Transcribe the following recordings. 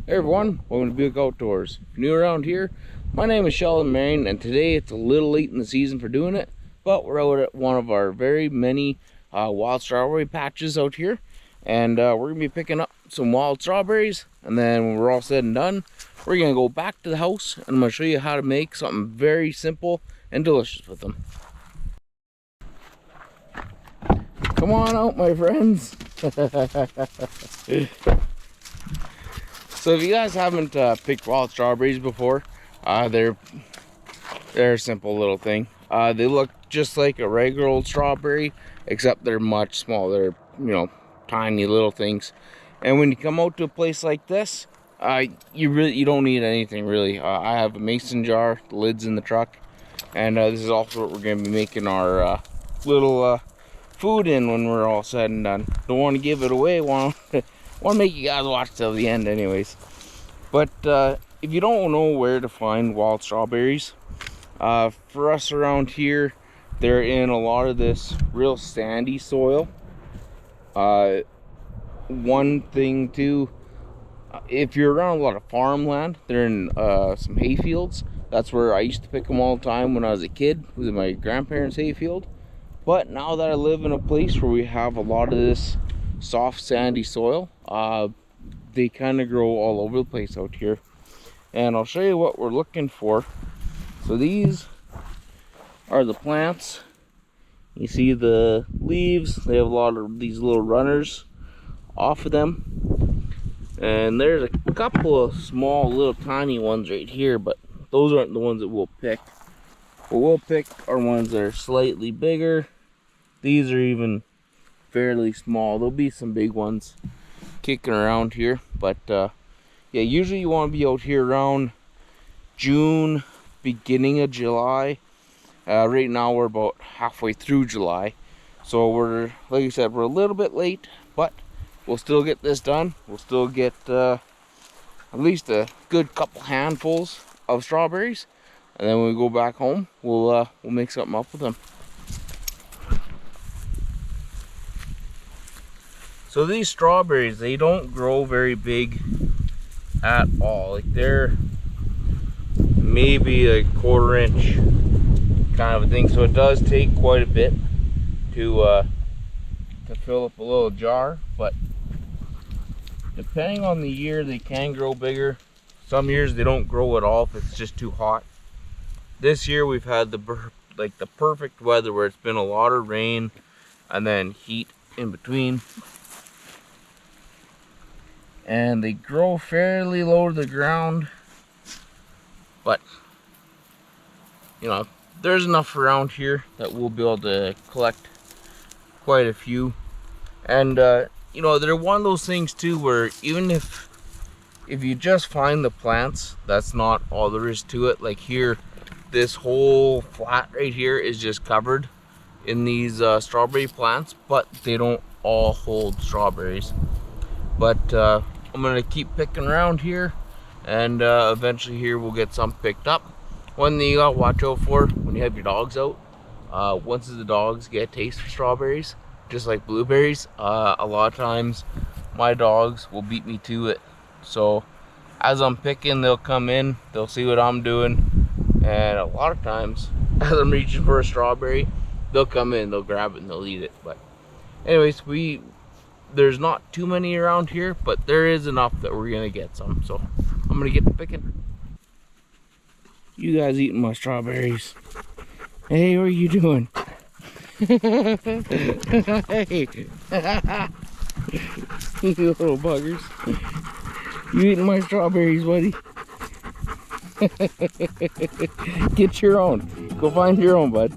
Hey everyone, welcome to Buick Outdoors. If you're new around here, my name is Sheldon Marion, and today it's a little late in the season for doing it, but we're out at one of our very many wild strawberry patches out here, and we're going to be picking up some wild strawberries, and then when we're all said and done, we're going to go back to the house, and I'm going to show you how to make something very simple and delicious with them. Come on out, my friends. So if you guys haven't picked wild strawberries before, they're a simple little thing. They look just like a regular old strawberry, except they're much smaller. They're, tiny little things. And when you come out to a place like this, you don't need anything really. I have a mason jar, the lid's in the truck, and this is also what we're going to be making our little food in when we're all said and done. Don't want to give it away. Want to make you guys watch till the end anyways. But if you don't know where to find wild strawberries, for us around here, they're in a lot of this real sandy soil. One thing too, if you're around a lot of farmland, they're in some hay fields. That's where I used to pick them all the time when I was a kid, with my grandparents' hay field. But now that I live in a place where we have a lot of this soft sandy soil, they kind of grow all over the place out here. And I'll show you what we're looking for. So these are the plants. You see the leaves, they have a lot of these little runners off of them. And there's a couple of small little tiny ones right here, but those aren't the ones that we'll pick. What we'll pick are ones that are slightly bigger. These are even fairly small. There'll be some big ones kicking around here, but yeah, usually you want to be out here around June, beginning of July. Right now we're about halfway through July, so we're, like I said, we're a little bit late, but we'll still get this done. We'll still get at least a good couple handfuls of strawberries, and then when we go back home, we'll make something up with them. So these strawberries, they don't grow very big at all. Like, they're maybe a 1/4 inch kind of a thing. So it does take quite a bit to fill up a little jar. But depending on the year, they can grow bigger. Some years they don't grow at all if it's just too hot. This year we've had the perfect weather where it's been a lot of rain and then heat in between. And they grow fairly low to the ground, but there's enough around here that we'll be able to collect quite a few. And they're one of those things too where even if you just find the plants, that's not all there is to it. Like here, this whole flat right here is just covered in these strawberry plants, but they don't all hold strawberries. But I'm gonna keep picking around here, and eventually here we'll get some picked up. One thing you gotta watch out for when you have your dogs out, once the dogs get a taste for strawberries, just like blueberries, a lot of times my dogs will beat me to it. So as I'm picking, they'll come in, they'll see what I'm doing, and a lot of times as I'm reaching for a strawberry, they'll come in, they'll grab it, and they'll eat it. But anyways, there's not too many around here, but there is enough that we're gonna get some. So I'm gonna get to picking. You guys eating my strawberries? Hey, what are you doing? Hey, you little buggers! You eating my strawberries, buddy? Get your own. Go find your own, bud.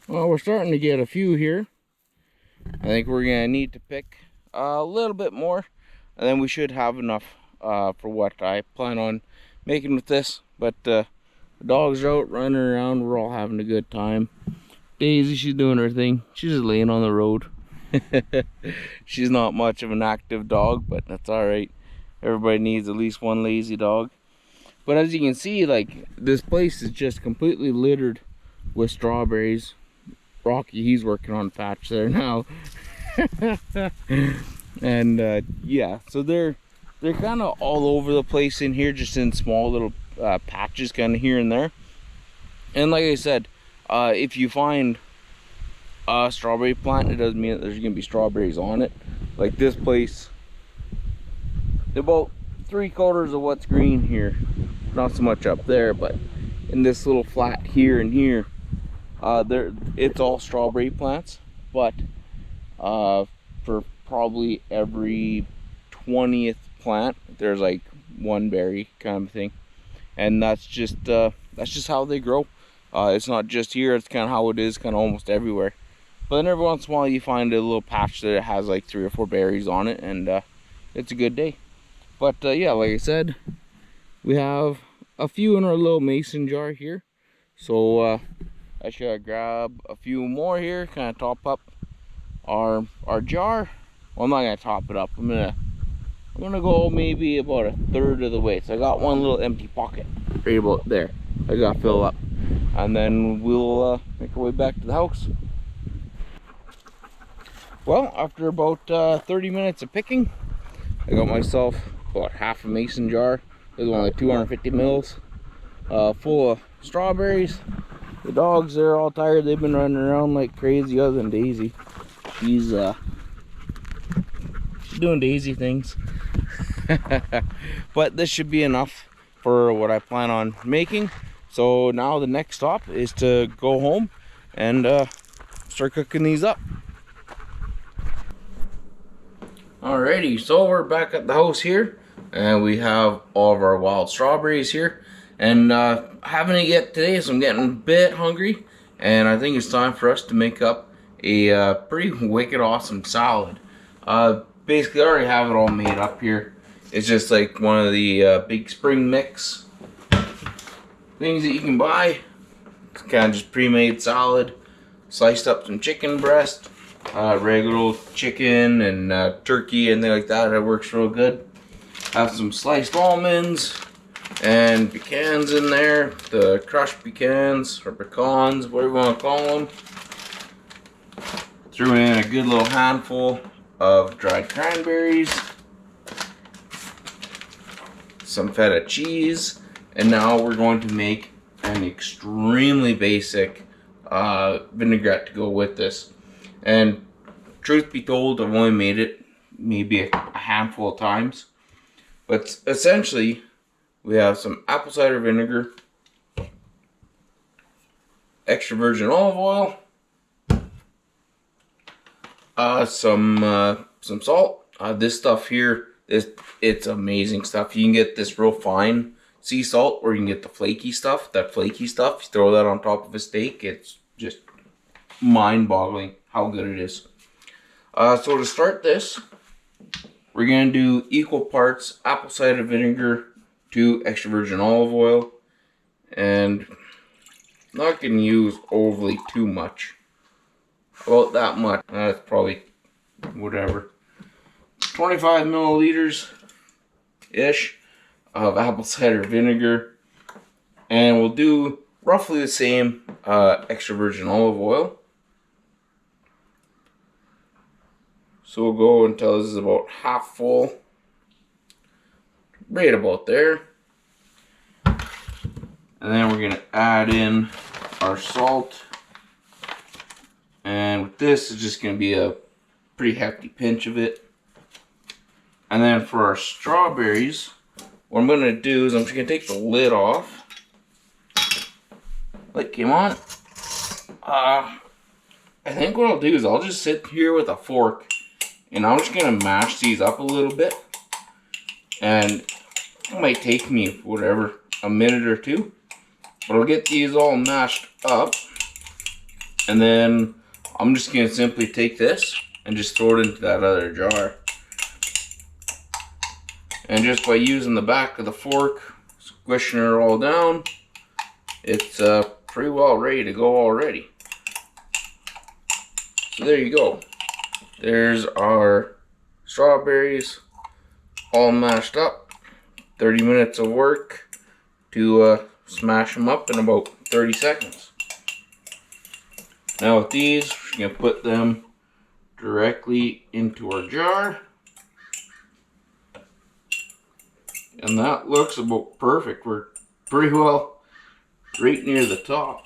Well, we're starting to get a few here. I think we're gonna need to pick a little bit more, and then we should have enough for what I plan on making with this. But the dogs are out running around. We're all having a good time. Daisy, she's doing her thing. She's just laying on the road. She's not much of an active dog, but that's all right. Everybody needs at least one lazy dog. But as you can see, like, this place is just completely littered with strawberries. Rocky, he's working on a patch there now. And yeah, so they're kind of all over the place in here, just in small little patches kind of here and there. And like I said, if you find a strawberry plant, it doesn't mean that there's gonna be strawberries on it. Like this place, about 3/4 of what's green here, not so much up there, but in this little flat here and here, it's all strawberry plants. But for probably every 20th plant, there's like one berry kind of thing, and that's just how they grow. It's not just here, it's kind of how it is kind of almost everywhere. But then every once in a while you find a little patch that has like 3 or 4 berries on it, and it's a good day. But yeah, like I said, we have a few in our little mason jar here, so I should grab a few more here, kind of top up our jar. Well, I'm not gonna top it up. I'm gonna go maybe about 1/3 of the way. So I got one little empty pocket right about there. I gotta fill up, and then we'll make our way back to the house. Well, after about 30 minutes of picking, I got myself about half a mason jar. There's only 250 mils full of strawberries. The dogs, they're all tired. They've been running around like crazy, other than Daisy. She's doing Daisy things. But this should be enough for what I plan on making. So now the next stop is to go home and start cooking these up. Alrighty, so we're back at the house here, and we have all of our wild strawberries here, and having it yet today, so I'm getting a bit hungry, and I think it's time for us to make up a pretty wicked awesome salad. Basically, I already have it all made up here. It's just like one of the big spring mix things that you can buy. It's kind of just pre-made salad. Sliced up some chicken breast, regular old chicken and turkey and things like that. It works real good. Have some sliced almonds and pecans in there. The crushed pecans or pecans, whatever you want to call them. Threw in a good little handful of dried cranberries, some feta cheese, and now we're going to make an extremely basic vinaigrette to go with this. And truth be told, I've only made it maybe a handful of times, but essentially we have some apple cider vinegar, extra virgin olive oil, some salt. This stuff here it's amazing stuff. You can get this real fine sea salt, or you can get the flaky stuff. That flaky stuff, you throw that on top of a steak. It's just mind-boggling how good it is. So to start this, we're gonna do equal parts apple cider vinegar to extra virgin olive oil, and not gonna use overly too much. About that much. That's probably whatever. 25 milliliters ish of apple cider vinegar, and we'll do roughly the same extra virgin olive oil. So we'll go until this is about half full, right about there, and then we're gonna add in our salt, and with this it's just gonna be a pretty hefty pinch of it. And then for our strawberries, what I'm going to do is I'm just going to take the lid off. Light came on. I think what I'll do is I'll just sit here with a fork, and I'm just going to mash these up a little bit. And it might take me, whatever, a minute or two. But I'll get these all mashed up. And then I'm just gonna simply take this and just throw it into that other jar. And just by using the back of the fork, squishing it all down, it's pretty well ready to go already. So there you go. There's our strawberries all mashed up. 30 minutes of work to smash them up in about 30 seconds. Now with these, we're going to put them directly into our jar. And that looks about perfect. We're pretty well right near the top.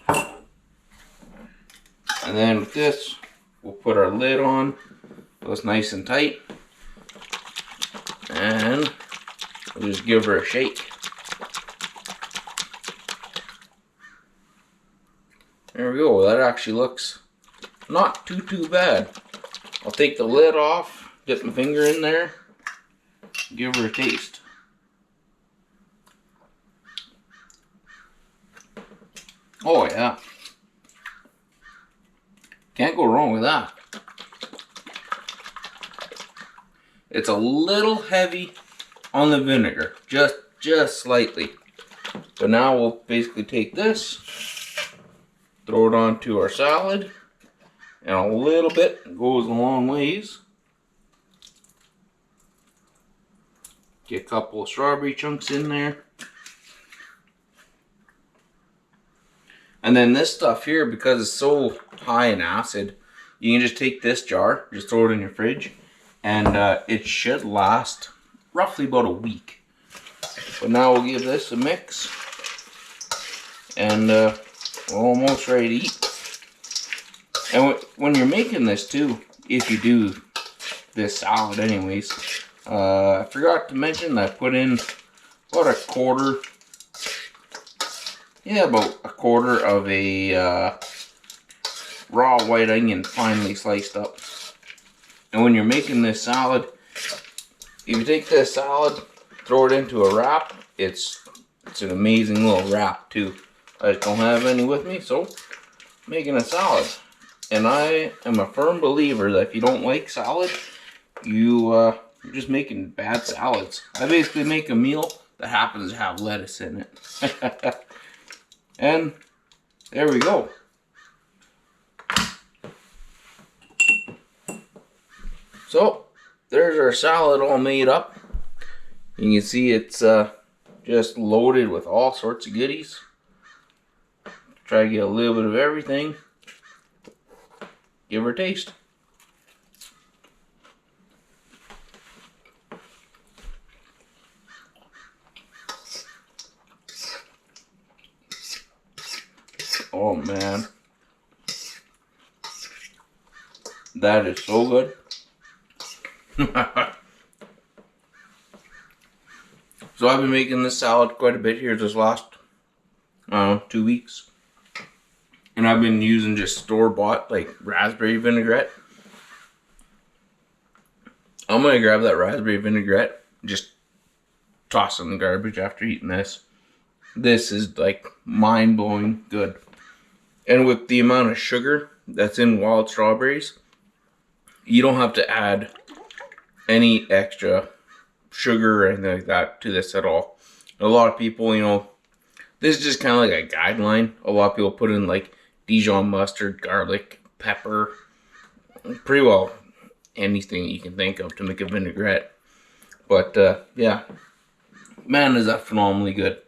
And then with this, we'll put our lid on so it's nice and tight. And we'll just give her a shake. There we go. That actually looks not too bad. I'll take the lid off, dip my finger in there, give her a taste. Oh yeah. Can't go wrong with that. It's a little heavy on the vinegar, just slightly. But now we'll basically take this, throw it onto our salad, and a little bit goes a long ways. Get a couple of strawberry chunks in there. And then this stuff here, because it's so high in acid, you can just take this jar, just throw it in your fridge, and it should last roughly about a week. But now we'll give this a mix, and we're almost ready to eat. And when you're making this too, if you do this salad anyways, I forgot to mention that I put in about a quarter of a raw white onion finely sliced up. And when you're making this salad, if you take this salad, throw it into a wrap, it's an amazing little wrap too. I just don't have any with me, so I'm making a salad. And I am a firm believer that if you don't like salad, you're just making bad salads. I basically make a meal that happens to have lettuce in it. And there we go. So there's our salad all made up. You can see it's just loaded with all sorts of goodies. Try to get a little bit of everything. Give her a taste. Oh man, that is so good. So I've been making this salad quite a bit here this last 2 weeks. And I've been using just store-bought like raspberry vinaigrette. I'm going to grab that raspberry vinaigrette, just toss it in the garbage after eating this. This is like mind-blowing good. And with the amount of sugar that's in wild strawberries, you don't have to add any extra sugar or anything like that to this at all. A lot of people, you know, this is just kind of like a guideline. A lot of people put in like Dijon mustard, garlic, pepper, pretty well anything you can think of to make a vinaigrette. But yeah, man, is that phenomenally good.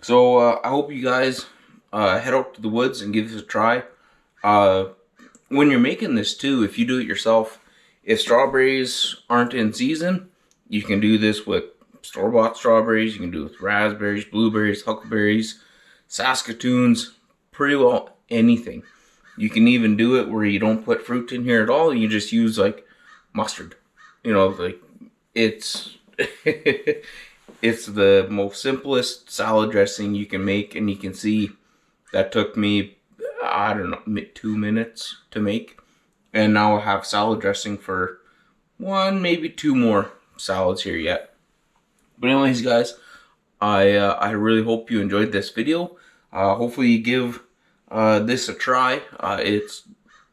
So I hope you guys head out to the woods and give this a try. When you're making this too, if you do it yourself, if strawberries aren't in season, you can do this with store-bought strawberries. You can do it with raspberries, blueberries, huckleberries, Saskatoons, pretty well anything. You can even do it where you don't put fruit in here at all. You just use like mustard. You know, like it's it's the most simplest salad dressing you can make, and you can see that took me, I don't know, 2 minutes to make. And now I have salad dressing for 1, maybe 2 more salads here yet. But anyways, guys, I really hope you enjoyed this video. Hopefully you give this a try. It's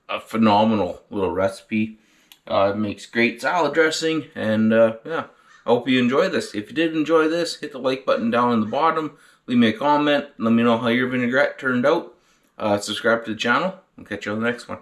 a phenomenal little recipe. It makes great salad dressing, and yeah, I hope you enjoy this. If you did enjoy this, hit the like button down in the bottom. Leave me a comment. Let me know how your vinaigrette turned out. Subscribe to the channel. I'll catch you on the next one.